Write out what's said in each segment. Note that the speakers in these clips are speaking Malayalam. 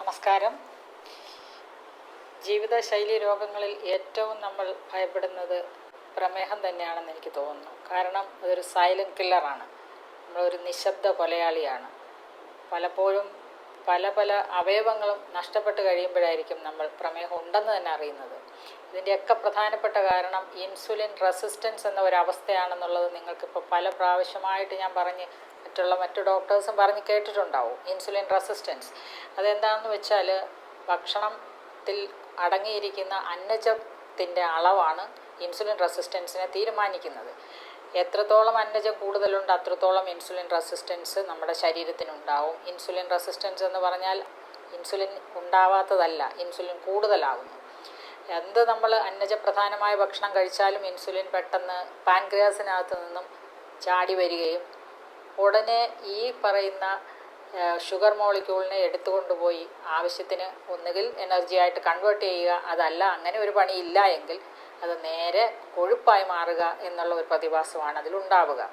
നമസ്കാരം. ജീവിതശൈലി രോഗങ്ങളിൽ ഏറ്റവും നമ്മൾ ഭയപ്പെടുന്നത് പ്രമേഹം തന്നെയാണെന്ന് എനിക്ക് തോന്നുന്നു. കാരണം അതൊരു സൈലൻറ്റ് കില്ലറാണ്. നമ്മളൊരു നിശബ്ദ കൊലയാളിയാണ്. പലപ്പോഴും പല അവയവങ്ങളും നഷ്ടപ്പെട്ട് കഴിയുമ്പോഴായിരിക്കും നമ്മൾ പ്രമേഹം ഉണ്ടെന്ന് തന്നെ അറിയുന്നത്. ഇതിൻ്റെയൊക്കെ പ്രധാനപ്പെട്ട കാരണം ഇൻസുലിൻ റെസിസ്റ്റൻസ് എന്ന ഒരവസ്ഥയാണെന്നുള്ളത് നിങ്ങൾക്കിപ്പോൾ പല പ്രാവശ്യമായിട്ട് ഞാൻ മറ്റു ഡോക്ടേഴ്സും പറഞ്ഞ് കേട്ടിട്ടുണ്ടാവും. ഇൻസുലിൻ റെസിസ്റ്റൻസ് അതെന്താണെന്ന് വെച്ചാൽ ഭക്ഷണത്തിൽ അടങ്ങിയിരിക്കുന്ന അന്നജത്തിൻ്റെ അളവാണ് ഇൻസുലിൻ റെസിസ്റ്റൻസിനെ തീരുമാനിക്കുന്നത്. എത്രത്തോളം അന്നജം കൂടുതലുണ്ട് അത്രത്തോളം ഇൻസുലിൻ റെസിസ്റ്റൻസ് നമ്മുടെ ശരീരത്തിനുണ്ടാവും. ഇൻസുലിൻ റെസിസ്റ്റൻസ് എന്ന് പറഞ്ഞാൽ ഇൻസുലിൻ ഉണ്ടാവാത്തതല്ല, ഇൻസുലിൻ കൂടുതലാകുന്നു. എന്ത് നമ്മൾ അന്നജപ്രധാനമായ ഭക്ഷണം കഴിച്ചാലും ഇൻസുലിൻ പെട്ടെന്ന് പാൻക്രിയാസിനകത്ത് നിന്നും ചാടി വരികയും ഉടനെ ഈ പറയുന്ന ഷുഗർ മോളിക്യൂളിനെ എടുത്തുകൊണ്ടുപോയി ആവശ്യത്തിന് ഒന്നുകിൽ എനർജിയായിട്ട് കൺവേർട്ട് ചെയ്യുക, അതല്ല അങ്ങനെ ഒരു പണിയില്ല എങ്കിൽ അത് നേരെ കൊഴുപ്പായി മാറുക എന്നുള്ള ഒരു പ്രതിഭാസമാണ് അതിലുണ്ടാവുക.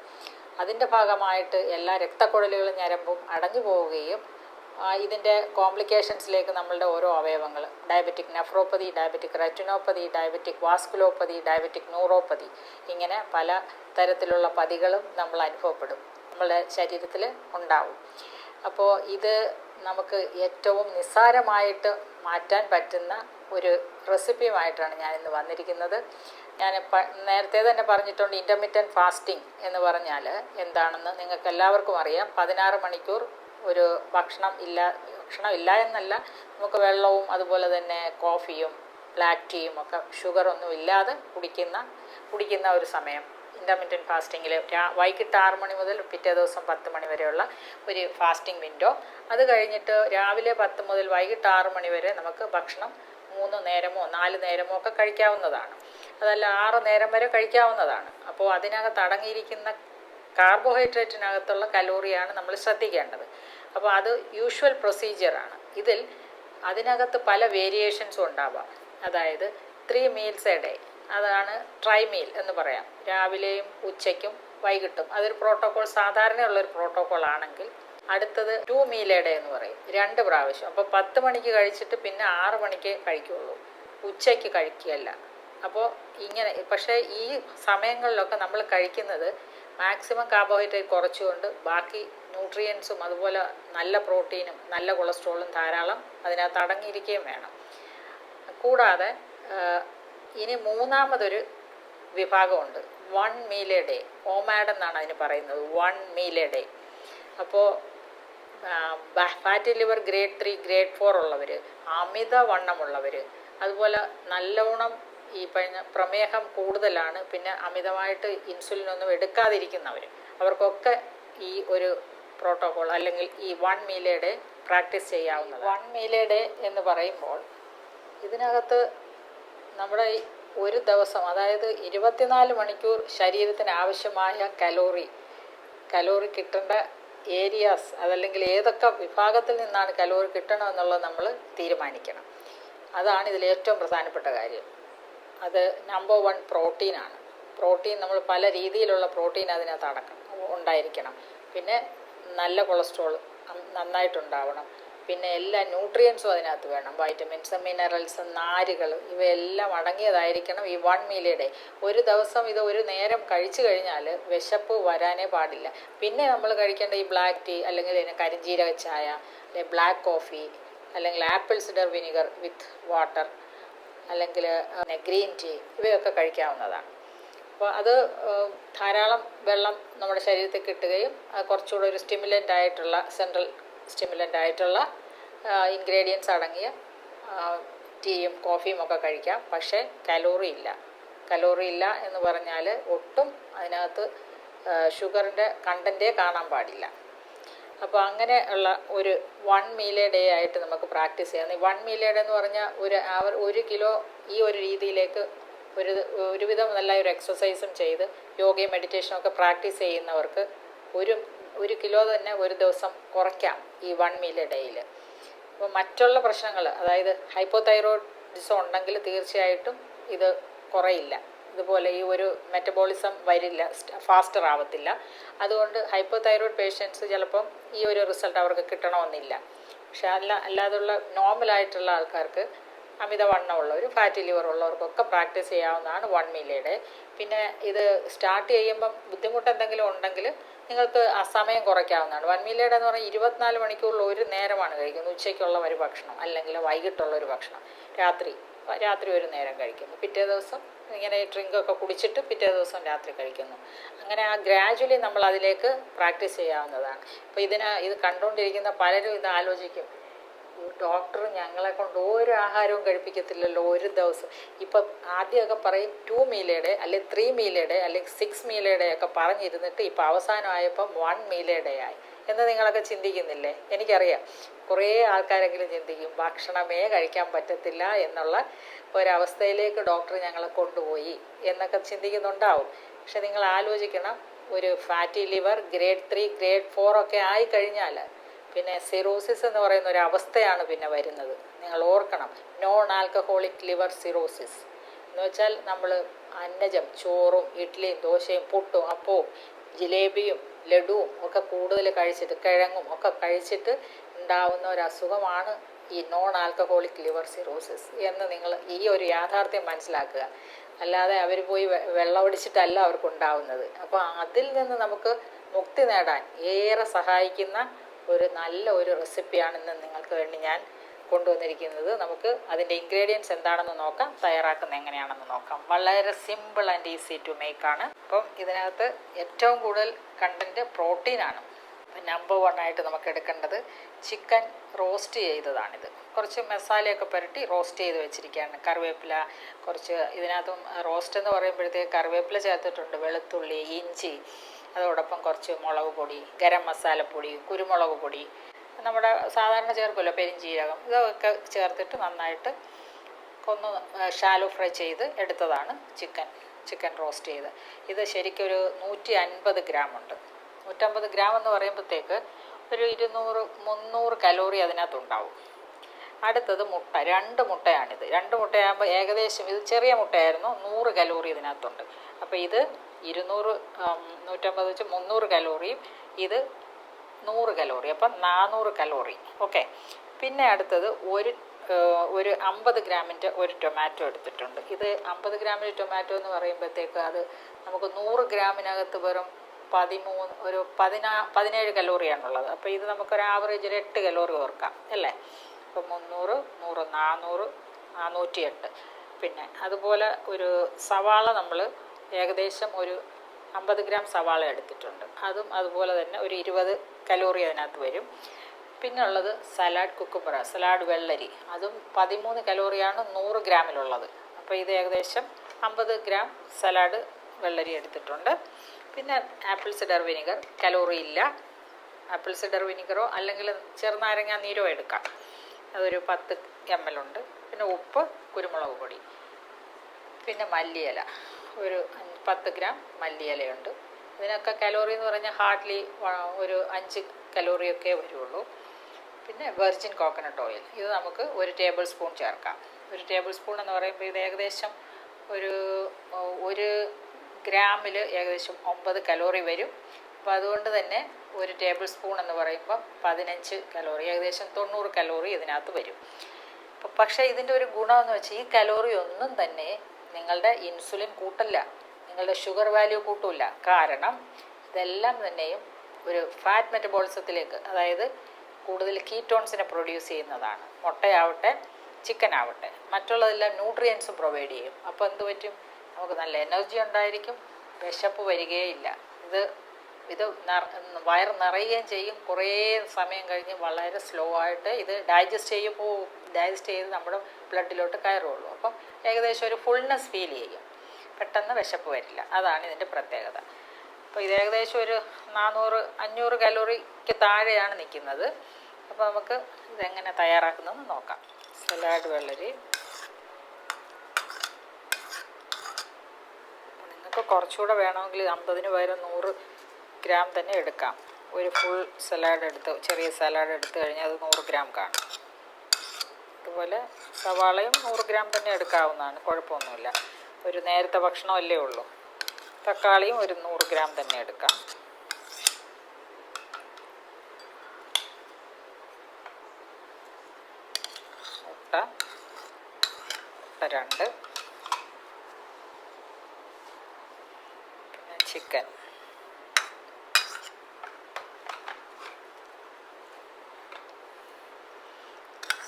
അതിൻ്റെ ഭാഗമായിട്ട് എല്ലാ രക്തക്കുഴലുകളും ഞരമ്പും അടഞ്ഞു പോവുകയും ഇതിൻ്റെ കോംപ്ലിക്കേഷൻസിലേക്ക് നമ്മളുടെ ഓരോ അവയവങ്ങൾ, diabetic nephropathy, diabetic retinopathy, diabetic vasculopathy, diabetic neuropathy, ഇങ്ങനെ പല തരത്തിലുള്ള പതികളും നമ്മൾ അനുഭവപ്പെടും, നമ്മളുടെ ശരീരത്തിൽ ഉണ്ടാവും. അപ്പോൾ ഇത് നമുക്ക് ഏറ്റവും നിസ്സാരമായിട്ട് മാറ്റാൻ പറ്റുന്ന ഒരു റെസിപ്പിയുമായിട്ടാണ് ഞാനിന്ന് വന്നിരിക്കുന്നത്. ഞാൻ നേരത്തെ തന്നെ പറഞ്ഞിട്ടുണ്ട്, ഇൻ്റർമിറ്റൻറ്റ് ഫാസ്റ്റിംഗ് എന്ന് പറഞ്ഞാൽ എന്താണെന്ന് നിങ്ങൾക്ക് എല്ലാവർക്കും അറിയാം. 16 മണിക്കൂർ ഒരു ഭക്ഷണം ഇല്ല എന്നല്ല, നമുക്ക് വെള്ളവും അതുപോലെ തന്നെ കോഫിയും ബ്ലാക്ക് ടീയും ഒക്കെ ഷുഗറൊന്നും ഇല്ലാതെ കുടിക്കുന്ന ഒരു സമയം ഇൻ്റർമിറ്റൻറ്റ് ഫാസ്റ്റിങ്ങിൽ വൈകിട്ട് 6 മണി മുതൽ പിറ്റേ ദിവസം 10 മണി വരെയുള്ള ഒരു ഫാസ്റ്റിംഗ് വിൻഡോ. അത് കഴിഞ്ഞിട്ട് രാവിലെ 10 മുതൽ വൈകിട്ട് 6 മണി വരെ നമുക്ക് ഭക്ഷണം 3 നേരമോ 4 നേരമോ ഒക്കെ കഴിക്കാവുന്നതാണ്. അതല്ല 6 നേരം വരെ കഴിക്കാവുന്നതാണ്. അപ്പോൾ അതിനകത്ത് അടങ്ങിയിരിക്കുന്ന കാർബോഹൈഡ്രേറ്റിനകത്തുള്ള കലോറിയാണ് നമ്മൾ ശ്രദ്ധിക്കേണ്ടത്. അപ്പോൾ അത് യൂഷ്വൽ പ്രൊസീജിയറാണ്. അതിനകത്ത് പല വേരിയേഷൻസും ഉണ്ടാവാം. അതായത് 3 മീൽസ് എ ഡേ, അതാണ് ട്രൈ മീൽ എന്ന് പറയാം. രാവിലെയും ഉച്ചയ്ക്കും വൈകിട്ടും അതൊരു പ്രോട്ടോക്കോൾ, സാധാരണയുള്ളൊരു പ്രോട്ടോക്കോൾ ആണെങ്കിൽ അടുത്തത് 2 മീൽ എ ഡേ എന്ന് പറയും, 2 പ്രാവശ്യം. അപ്പോൾ 10 മണിക്ക് കഴിച്ചിട്ട് പിന്നെ 6 മണിക്ക് കഴിക്കുകയുള്ളൂ, ഉച്ചയ്ക്ക് കഴിക്കുകയല്ല. അപ്പോൾ ഇങ്ങനെ, പക്ഷേ ഈ സമയങ്ങളിലൊക്കെ നമ്മൾ കഴിക്കുന്നത് മാക്സിമം കാർബോഹൈഡ്രേറ്റ് കുറച്ചുകൊണ്ട് ബാക്കി ന്യൂട്രിയൻസും അതുപോലെ നല്ല പ്രോട്ടീനും നല്ല കൊളസ്ട്രോളും ധാരാളം അതിനകത്ത് അടങ്ങിയിരിക്കുകയും വേണം. കൂടാതെ ഇനി മൂന്നാമതൊരു വിഭാഗമുണ്ട്, 1 മീൽ എ ഡേ. ഓമാഡ് എന്നാണ് അതിന് പറയുന്നത്, 1 മീൽ എ ഡേ. അപ്പോൾ ഫാറ്റി ലിവർ ഗ്രേഡ് 3 ഗ്രേഡ് 4 ഉള്ളവർ, അമിതവണ്ണമുള്ളവർ, അതുപോലെ നല്ലവണ്ണം ഈ പ്രമേഹം കൂടുതലാണ്, പിന്നെ അമിതമായിട്ട് ഇൻസുലിനൊന്നും എടുക്കാതിരിക്കുന്നവർ, അവർക്കൊക്കെ ഈ ഒരു പ്രോട്ടോക്കോൾ അല്ലെങ്കിൽ ഈ 1 മീൽ എ ഡേ പ്രാക്ടീസ് ചെയ്യാവുന്നത്. 1 മീൽ എ ഡേ എന്ന് പറയുമ്പോൾ ഇതിനകത്ത് നമ്മുടെ ഒരു ദിവസം, അതായത് 24 മണിക്കൂർ ശരീരത്തിന് ആവശ്യമായ കലോറി കിട്ടേണ്ട ഏരിയാസ്, അതല്ലെങ്കിൽ ഏതൊക്കെ വിഭാഗത്തിൽ നിന്നാണ് കലോറി കിട്ടണമെന്നുള്ളത് നമ്മൾ തീരുമാനിക്കണം. അതാണ് ഇതിൽ ഏറ്റവും പ്രധാനപ്പെട്ട കാര്യം. അത് നമ്പർ 1 പ്രോട്ടീനാണ്. പ്രോട്ടീൻ നമ്മൾ പല രീതിയിലുള്ള പ്രോട്ടീൻ അതിനകത്ത് ഉണ്ടായിരിക്കണം. പിന്നെ നല്ല കൊളസ്ട്രോൾ നന്നായിട്ടുണ്ടാവണം. പിന്നെ എല്ലാ ന്യൂട്രിയൻസും അതിനകത്ത് വേണം, വൈറ്റമിൻസ്, മിനറൽസ്, നാരുകൾ, ഇവയെല്ലാം അടങ്ങിയതായിരിക്കണം ഈ 1 മീൽ എ ഡേ. ഒരു ദിവസം ഇത് ഒരു നേരം കഴിച്ചു കഴിഞ്ഞാൽ വിശപ്പ് വരാനേ പാടില്ല. പിന്നെ നമ്മൾ കഴിക്കേണ്ട ഈ ബ്ലാക്ക് ടീ, അല്ലെങ്കിൽ കരിഞ്ജീരക ചായ, അല്ലെങ്കിൽ ബ്ലാക്ക് കോഫി, അല്ലെങ്കിൽ apple cider vinegar with water, അല്ലെങ്കിൽ ഗ്രീൻ ടീ, ഇവയൊക്കെ കഴിക്കാവുന്നതാണ്. അപ്പോൾ അത് ധാരാളം വെള്ളം നമ്മുടെ ശരീരത്തിൽ കിട്ടുകയും കുറച്ചുകൂടെ ഒരു സെൻട്രൽ സ്റ്റിമുലൻ്റ് ആയിട്ടുള്ള ഇൻഗ്രീഡിയൻസ് അടങ്ങിയ ടീയും കോഫിയും ഒക്കെ കഴിക്കാം. പക്ഷേ കലോറി ഇല്ല എന്ന് പറഞ്ഞാൽ ഒട്ടും അതിനകത്ത് ഷുഗറിൻ്റെ കണ്ടൻറ്റേ കാണാൻ പാടില്ല. അപ്പോൾ അങ്ങനെ ഉള്ള ഒരു 1 മീൽ എ ഡേ ആയിട്ട് നമുക്ക് പ്രാക്ടീസ് ചെയ്യാം. ഈ 1 മീൽ എ ഡേ എന്ന് പറഞ്ഞാൽ ഒരു കിലോ ഈ ഒരു രീതിയിലേക്ക് ഒരുവിധം നല്ല ഒരു എക്സസൈസും ചെയ്ത് യോഗയും മെഡിറ്റേഷനും ഒക്കെ പ്രാക്ടീസ് ചെയ്യുന്നവർക്ക് ഒരു കിലോ തന്നെ ഒരു ദിവസം കുറയ്ക്കാം ഈ 1 മീൽ എ ഡേയിൽ. അപ്പോൾ മറ്റുള്ള പ്രശ്നങ്ങൾ, അതായത് ഹൈപ്പോതൈറോയിഡിസം ഉണ്ടെങ്കിൽ തീർച്ചയായിട്ടും ഇത് കുറയില്ല. ഇതുപോലെ ഈ ഒരു മെറ്റബോളിസം വരില്ല, ഫാസ്റ്റർ ആവത്തില്ല. അതുകൊണ്ട് ഹൈപ്പോതൈറോയിഡ് പേഷ്യൻസ് ചിലപ്പം ഈ ഒരു റിസൾട്ട് അവർക്ക് കിട്ടണമെന്നില്ല. പക്ഷെ അല്ലാതുള്ള നോർമലായിട്ടുള്ള ആൾക്കാർക്ക് അമിതവണ്ണമുള്ളവർ ഫാറ്റി ലിവർ ഉള്ളവർക്കൊക്കെ പ്രാക്ടീസ് ചെയ്യാവുന്നതാണ് 1 മീൽ എ ഡേ. പിന്നെ ഇത് സ്റ്റാർട്ട് ചെയ്യുമ്പം ബുദ്ധിമുട്ട് എന്തെങ്കിലും ഉണ്ടെങ്കിൽ നിങ്ങൾക്ക് ആ സമയം കുറയ്ക്കാവുന്നതാണ്. 1 മീൽ എ ഡേ എന്ന് പറഞ്ഞാൽ 24 മണിക്കൂറിൽ ഒരു നേരമാണ് കഴിക്കുന്നത്. ഉച്ചയ്ക്കുള്ള ഒരു ഭക്ഷണം അല്ലെങ്കിൽ വൈകിട്ടുള്ള ഒരു ഭക്ഷണം, രാത്രി ഒരു നേരം കഴിക്കുന്നു. പിറ്റേ ദിവസം ഇങ്ങനെ ഡ്രിങ്കൊക്കെ കുടിച്ചിട്ട് പിറ്റേ ദിവസം രാത്രി കഴിക്കുന്നു. അങ്ങനെ ആ ഗ്രാജുവലി നമ്മൾ അതിലേക്ക് പ്രാക്ടീസ് ചെയ്യാവുന്നതാണ്. അപ്പോൾ ഇത് കണ്ടുകൊണ്ടിരിക്കുന്ന പലരും ഇത് ആലോചിക്കും, ഡോക്ടർ ഞങ്ങളെ കൊണ്ട് ഒരു ആഹാരവും കഴിപ്പിക്കത്തില്ലല്ലോ ഒരു ദിവസം. ഇപ്പം ആദ്യമൊക്കെ പറയും 2 മീൽ എ ഡേ അല്ലെങ്കിൽ 3 മീൽ എ ഡേ അല്ലെങ്കിൽ 6 മീൽ എ ഡേ ഒക്കെ പറഞ്ഞിരുന്നിട്ട് ഇപ്പം അവസാനമായപ്പം 1 മീൽ എ ഡേ ആയി എന്ന് നിങ്ങളൊക്കെ ചിന്തിക്കുന്നില്ലേ? എനിക്കറിയാം കുറേ ആൾക്കാരെങ്കിലും ചിന്തിക്കും ഭക്ഷണമേ കഴിക്കാൻ പറ്റത്തില്ല എന്നുള്ള ഒരവസ്ഥയിലേക്ക് ഡോക്ടർ ഞങ്ങളെ കൊണ്ടുപോയി എന്നൊക്കെ ചിന്തിക്കുന്നുണ്ടാവും. പക്ഷെ നിങ്ങൾ ആലോചിക്കണം, ഒരു ഫാറ്റി ലിവർ ഗ്രേഡ് 3 ഗ്രേഡ് 4 ഒക്കെ ആയിക്കഴിഞ്ഞാൽ പിന്നെ സിറോസിസ് എന്ന് പറയുന്ന ഒരു അവസ്ഥയാണ് പിന്നെ വരുന്നത്. നിങ്ങൾ ഓർക്കണം, നോൺ ആൽക്കഹോളിക് ലിവർ സിറോസിസ് എന്ന് വെച്ചാൽ നമ്മൾ അന്നജം, ചോറും ഇഡ്ഡലിയും ദോശയും പുട്ടും അപ്പവും ജിലേബിയും ലഡുവും ഒക്കെ കൂടുതൽ കഴിച്ചിട്ട് കിഴങ്ങും ഒക്കെ കഴിച്ചിട്ട് ഉണ്ടാവുന്ന ഒരു അസുഖമാണ് ഈ നോൺ ആൽക്കഹോളിക് ലിവർ സിറോസിസ് എന്ന് നിങ്ങൾ ഈ ഒരു യാഥാർത്ഥ്യം മനസ്സിലാക്കുക. അല്ലാതെ അവർ പോയി വെള്ളമടിച്ചിട്ടല്ല അവർക്കുണ്ടാവുന്നത്. അപ്പോൾ അതിൽ നിന്ന് നമുക്ക് മുക്തി നേടാൻ ഏറെ സഹായിക്കുന്ന നല്ല ഒരു റെസിപ്പിയാണ് ഇന്ന് നിങ്ങൾക്ക് വേണ്ടി ഞാൻ കൊണ്ടുവന്നിരിക്കുന്നത്. നമുക്ക് അതിൻ്റെ ഇൻഗ്രീഡിയൻസ് എന്താണെന്ന് നോക്കാം, തയ്യാറാക്കുന്നത് എങ്ങനെയാണെന്ന് നോക്കാം. വളരെ സിമ്പിൾ ആൻഡ് ഈസി ടു മേക്കാണ്. അപ്പം ഇതിനകത്ത് ഏറ്റവും കൂടുതൽ കണ്ടൻറ്റ് പ്രോട്ടീനാണ്. നമ്പർ 1 ആയിട്ട് നമുക്ക് എടുക്കേണ്ടത് ചിക്കൻ റോസ്റ്റ് ചെയ്തതാണിത്. കുറച്ച് മസാലയൊക്കെ പുരട്ടി റോസ്റ്റ് ചെയ്ത് വെച്ചിരിക്കുകയാണ്. കറിവേപ്പില കുറച്ച് ഇതിനകത്തും റോസ്റ്റ് എന്ന് പറയുമ്പോഴത്തേക്ക് കറിവേപ്പില ചേർത്തിട്ടുണ്ട്, വെളുത്തുള്ളി, ഇഞ്ചി, അതോടൊപ്പം കുറച്ച് മുളക് പൊടി, ഗരം മസാലപ്പൊടി, കുരുമുളക് പൊടി, നമ്മുടെ സാധാരണ ചേർക്കുമല്ലോ പെരിഞ്ജീരകം, ഇതൊക്കെ ചേർത്തിട്ട് നന്നായിട്ട് ഒന്ന് ഷാലോ ഫ്രൈ ചെയ്ത് എടുത്തതാണ് ചിക്കൻ റോസ്റ്റ് ചെയ്ത്. ഇത് ശരിക്കൊരു 150 ഗ്രാം ഉണ്ട്. 150 ഗ്രാം എന്ന് പറയുമ്പോഴത്തേക്ക് ഒരു 200-300 കലോറി അതിനകത്തുണ്ടാവും. അടുത്തത് മുട്ട, 2 മുട്ടയാണിത്. 2 മുട്ടയാകുമ്പോൾ ഏകദേശം, ഇത് ചെറിയ മുട്ടയായിരുന്നു, 100 കലോറി ഇതിനകത്തുണ്ട്. അപ്പോൾ ഇത് 150 വെച്ച് 300 കലോറിയും ഇത് 100 കലോറി, അപ്പം 400 കലോറി. ഓക്കെ. പിന്നെ അടുത്തത് ഒരു 50 ഗ്രാമിൻ്റെ ഒരു ടൊമാറ്റോ എടുത്തിട്ടുണ്ട്. ഇത് 50 ഗ്രാമിൻ്റെ ടൊമാറ്റോ എന്ന് പറയുമ്പോഴത്തേക്ക് അത് നമുക്ക് 100 ഗ്രാമിനകത്ത് വെറും 17 കലോറിയാണുള്ളത്. അപ്പോൾ ഇത് നമുക്കൊരു ആവറേജ് 8 കലോറി ഓർക്കാം അല്ലേ? അപ്പോൾ 300, 100, 400, 408. പിന്നെ അതുപോലെ ഒരു സവാള നമ്മൾ ഏകദേശം ഒരു 50 ഗ്രാം സവാള എടുത്തിട്ടുണ്ട്. അതും അതുപോലെ തന്നെ ഒരു 20 കലോറി അതിനകത്ത് വരും. പിന്നെ ഉള്ളത് സലാഡ് കുക്കുംബർ, സലാഡ് വെള്ളരി, അതും 13 കലോറിയാണ് 100 ഗ്രാമിലുള്ളത്. അപ്പോൾ ഇത് ഏകദേശം 50 ഗ്രാം സലാഡ് വെള്ളരി എടുത്തിട്ടുണ്ട്. പിന്നെ ആപ്പിൾ സിഡർ വിനിഗർ, കലോറി ഇല്ല. ആപ്പിൾ സിഡർ വിനിഗറോ അല്ലെങ്കിൽ ചെറുനാരങ്ങ നീരോ എടുക്കാം, അതൊരു 10 ml ഉണ്ട്. പിന്നെ ഉപ്പ്, കുരുമുളക് പൊടി, പിന്നെ മല്ലിയില, ഒരു 10 ഗ്രാം മല്ലിയിലയുണ്ട്. ഇതിനൊക്കെ കലോറി എന്ന് പറഞ്ഞാൽ ഹാർഡ്ലി ഒരു 5 കലോറിയൊക്കെ വരുള്ളൂ. പിന്നെ വെർജിൻ കോക്കനട്ട് ഓയിൽ, ഇത് നമുക്ക് 1 ടേബിൾ സ്പൂൺ ചേർക്കാം. 1 ടേബിൾ സ്പൂൺ എന്ന് പറയുമ്പോൾ ഇത് ഏകദേശം ഒരു ഗ്രാമിൽ ഏകദേശം 9 കലോറി വരും. അപ്പോൾ അതുകൊണ്ട് തന്നെ 1 ടേബിൾ സ്പൂൺ എന്ന് പറയുമ്പം 15 കലോറി, ഏകദേശം 90 കലോറി ഇതിനകത്ത് വരും. പക്ഷേ ഇതിൻ്റെ ഒരു ഗുണമെന്ന് വെച്ചാൽ ഈ കലോറി ഒന്നും തന്നെ നിങ്ങളുടെ ഇൻസുലിൻ കൂട്ടില്ല, നിങ്ങളുടെ ഷുഗർ വാല്യൂ കൂട്ടില്ല. കാരണം ഇതെല്ലാം തന്നെയും ഒരു ഫാറ്റ് മെറ്റബോളിസത്തിലേക്ക്, അതായത് കൂടുതൽ കീറ്റോൺസിനെ പ്രൊഡ്യൂസ് ചെയ്യുന്നതാണ്. മുട്ടയാവട്ടെ ചിക്കൻ ആവട്ടെ, മറ്റുള്ളതെല്ലാം ന്യൂട്രിയൻസും പ്രൊവൈഡ് ചെയ്യും. അപ്പോൾ എന്ത് പറ്റും, നമുക്ക് നല്ല എനർജി ഉണ്ടായിരിക്കും, വിശപ്പ് വരികയില്ല. ഇത് വയർ നിറയുകയും ചെയ്യും. കുറേ സമയം കഴിഞ്ഞ് വളരെ സ്ലോ ആയിട്ട് ഇത് ഡൈജസ്റ്റ് ചെയ്ത് നമ്മുടെ ബ്ലഡിലോട്ട് കയറുള്ളൂ. അപ്പം ഏകദേശം ഒരു ഫുൾനെസ് ഫീൽ ചെയ്യും, പെട്ടെന്ന് വിശപ്പ് വരില്ല. അതാണ് ഇതിൻ്റെ പ്രത്യേകത. അപ്പോൾ ഇത് ഏകദേശം ഒരു 400-500 കലോറിക്ക് താഴെയാണ് നിൽക്കുന്നത്. അപ്പോൾ നമുക്ക് ഇതെങ്ങനെ തയ്യാറാക്കുന്നതെന്ന് നോക്കാം. സലാഡ് വെള്ളരി നിങ്ങൾക്ക് കുറച്ചുകൂടെ വേണമെങ്കിൽ 50-ന് പകരം 100 ഗ്രാം തന്നെ എടുക്കാം. ഒരു ഫുൾ ചെറിയ സലാഡ് എടുത്തു കഴിഞ്ഞാൽ അത് 100 ഗ്രാം കാണും. അതുപോലെ സവാളയും 100 ഗ്രാം തന്നെ എടുക്കാവുന്നതാണ്, കുഴപ്പമൊന്നുമില്ല. ഒരു നേരത്തെ ഭക്ഷണമല്ലേ ഉള്ളൂ. തക്കാളിയും ഒരു 100 ഗ്രാം തന്നെ എടുക്കാം. 2, പിന്നെ ചിക്കൻ,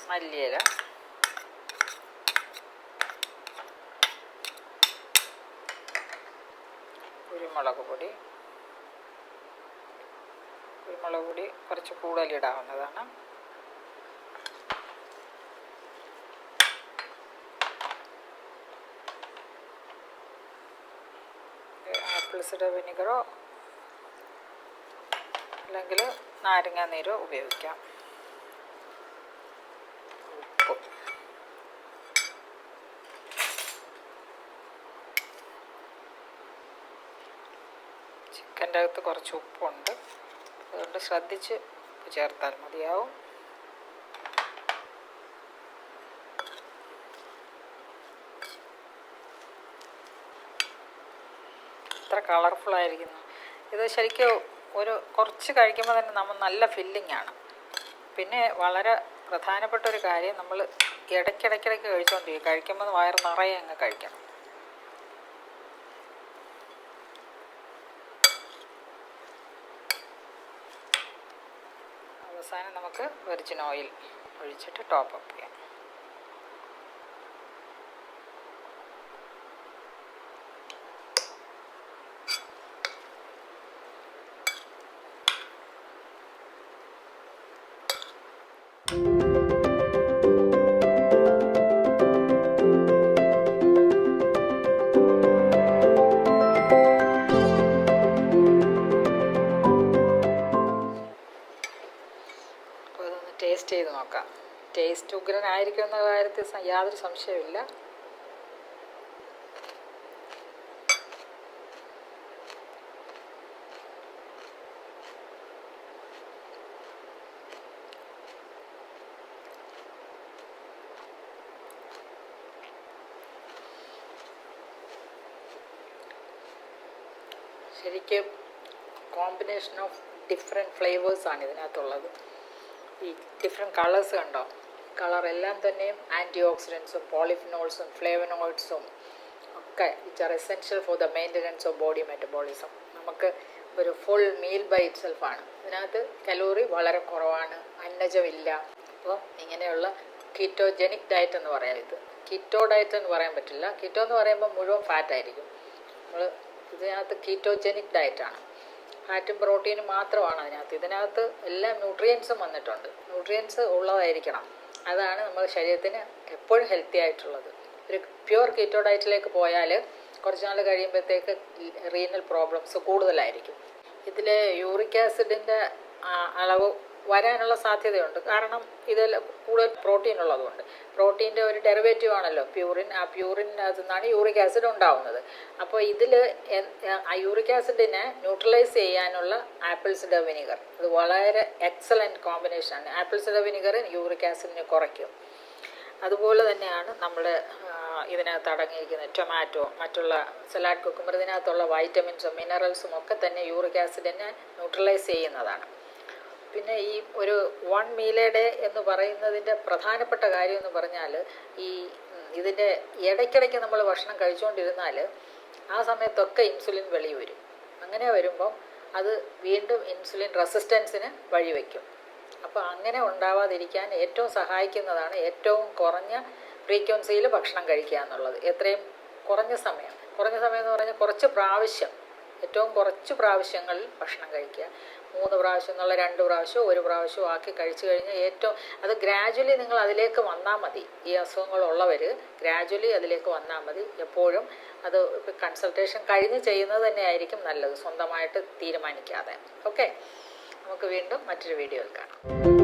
മല്ലിയില, കുരുമുളക് പൊടി കുറച്ച് കൂടുതലിടാവുന്നതാണ്. ആപ്പിൾ സിഡർ വിനിഗറോ അല്ലെങ്കിൽ നാരങ്ങാ നീരോ ഉപയോഗിക്കാം. ഉപ്പ്, ചിക്കൻ്റെ അകത്ത് കുറച്ച് ഉപ്പുണ്ട്, അതുകൊണ്ട് ശ്രദ്ധിച്ച് ചേർത്താൽ മതിയാവും. ഇത്ര കളർഫുള്ളായിരിക്കുന്നു. ഇത് ശരിക്കും കുറച്ച് കഴിക്കുമ്പോൾ തന്നെ നമ്മൾ നല്ല ഫില്ലിങ്ങാണ്. പിന്നെ വളരെ പ്രധാനപ്പെട്ട ഒരു കാര്യം, നമ്മൾ ഇടയ്ക്കിടയ്ക്ക് കഴിച്ചുകൊണ്ടിരിക്കും. കഴിക്കുമ്പോൾ വയറ് നിറയെ അങ്ങ് കഴിക്കണം. അവസാനം നമുക്ക് വെർജിൻ ഓയിൽ ഒഴിച്ചിട്ട് ടോപ്പ് അപ്പ് ചെയ്യാം. ടേസ്റ്റ് ചെയ്ത് നോക്കാം. ടേസ്റ്റ് ഉഗ്രനായിരിക്കും എന്ന കാര്യത്തിൽ യാതൊരു സംശയമില്ല. ശരിക്കും കോമ്പിനേഷൻ ഓഫ് ഡിഫറെൻറ്റ് ഫ്ലേവേഴ്സാണ് ഇതിനകത്തുള്ളത്. ഈ ഡിഫറെൻറ്റ് കളേഴ്സ് കണ്ടോ? കളറെല്ലാം തന്നെയും ആൻറ്റി ഓക്സിഡൻസും പോളിഫിനോൾസും ഫ്ലേവനോയിഡ്സും ഒക്കെ which are essential for the maintenance of body metabolism. നമുക്ക് ഒരു ഫുൾ മീൽ ബൈ ഇറ്റ് സെൽഫാണ്. ഇതിനകത്ത് കലോറി വളരെ കുറവാണ്, അന്നജമില്ല. അപ്പോൾ ഇങ്ങനെയുള്ള കീറ്റോജനിക് ഡയറ്റ് എന്ന് പറയാം. ഇത് കീറ്റോ ഡയറ്റ് എന്ന് പറയാൻ പറ്റില്ല. കീറ്റോ എന്ന് പറയുമ്പോൾ മുഴുവൻ ഫാറ്റായിരിക്കും. നമ്മൾ ഇതിനകത്ത് കീറ്റോജനിക് ഡയറ്റാണ്. ഫാറ്റും പ്രോട്ടീനും മാത്രമാണ് അതിനകത്ത്. ഇതിനകത്ത് എല്ലാ ന്യൂട്രിയൻസും വന്നിട്ടുണ്ട്. ന്യൂട്രിയൻസ് ഉള്ളതായിരിക്കണം. അതാണ് നമ്മുടെ ശരീരത്തിന് എപ്പോഴും ഹെൽത്തി ആയിട്ടുള്ളത്. ഒരു പ്യുവർ കീറ്റോ ഡയറ്റിലേക്ക് പോയാൽ കുറച്ച് നാൾ കഴിയുമ്പോഴത്തേക്ക് റീനൽ പ്രോബ്ലംസ് കൂടുതലായിരിക്കും. ഇതിൽ യൂറിക് ആസിഡിൻ്റെ അളവ് വരാനുള്ള സാധ്യതയുണ്ട്. കാരണം ഇതിൽ കൂടുതൽ പ്രോട്ടീൻ ഉള്ളതുകൊണ്ട്. പ്രോട്ടീൻ്റെ ഒരു ഡെറിവേറ്റീവ് ആണല്ലോ പ്യൂറിൻ. ആ പ്യൂറിനകത്തു നിന്നാണ് യൂറിക് ആസിഡ് ഉണ്ടാവുന്നത്. അപ്പോൾ ഇതിൽ യൂറിക് ആസിഡിനെ ന്യൂട്രലൈസ് ചെയ്യാനുള്ള ആപ്പിൾ സിഡർ വിനിഗർ, ഇത് വളരെ എക്സലൻറ്റ് കോമ്പിനേഷനാണ്. ആപ്പിൾ സിഡർ വിനിഗർ യൂറിക് ആസിഡിനെ കുറയ്ക്കും. അതുപോലെ തന്നെയാണ് നമ്മൾ ഇതിനകത്ത് അടങ്ങിയിരിക്കുന്ന ടൊമാറ്റോ, മറ്റുള്ള സലാഡ് കുക്കുമ്പർ, ഇതിനകത്തുള്ള വൈറ്റമിൻസും മിനറൽസും ഒക്കെ തന്നെ യൂറിക് ആസിഡിനെ ന്യൂട്രലൈസ് ചെയ്യുന്നതാണ്. പിന്നെ ഈ ഒരു 1 മീൽ എ ഡേ എന്ന് പറയുന്നതിൻ്റെ പ്രധാനപ്പെട്ട കാര്യം എന്ന് പറഞ്ഞാൽ, ഇതിൻ്റെ ഇടയ്ക്കിടയ്ക്ക് നമ്മൾ ഭക്ഷണം കഴിച്ചുകൊണ്ടിരുന്നാൽ ആ സമയത്തൊക്കെ ഇൻസുലിൻ വെളി വരും. അങ്ങനെ വരുമ്പം അത് വീണ്ടും ഇൻസുലിൻ റെസിസ്റ്റൻസിന് വഴിവെക്കും. അപ്പോൾ അങ്ങനെ ഉണ്ടാവാതിരിക്കാൻ ഏറ്റവും സഹായിക്കുന്നതാണ് ഏറ്റവും കുറഞ്ഞ ഫ്രീക്വൻസിയിൽ ഭക്ഷണം കഴിക്കുക എന്നുള്ളത്. എത്രയും കുറഞ്ഞ സമയം എന്ന് പറഞ്ഞാൽ കുറച്ച് പ്രാവശ്യം, ഏറ്റവും കുറച്ച് പ്രാവശ്യങ്ങളിൽ ഭക്ഷണം കഴിക്കുക. 3 പ്രാവശ്യം എന്നുള്ള 2 പ്രാവശ്യമോ 1 പ്രാവശ്യമോ ആക്കി കഴിച്ചു കഴിഞ്ഞാൽ ഏറ്റവും അത് ഗ്രാജ്വലി നിങ്ങൾ അതിലേക്ക് വന്നാൽ മതി. ഈ അസുഖങ്ങളുള്ളവർ ഗ്രാജ്വലി അതിലേക്ക് വന്നാൽ മതി. എപ്പോഴും അത് കൺസൾട്ടേഷൻ കഴിഞ്ഞ് ചെയ്യുന്നത് തന്നെയായിരിക്കും നല്ലത്, സ്വന്തമായിട്ട് തീരുമാനിക്കാതെ. ഓക്കെ, നമുക്ക് വീണ്ടും മറ്റൊരു വീഡിയോയിൽ കാണാം.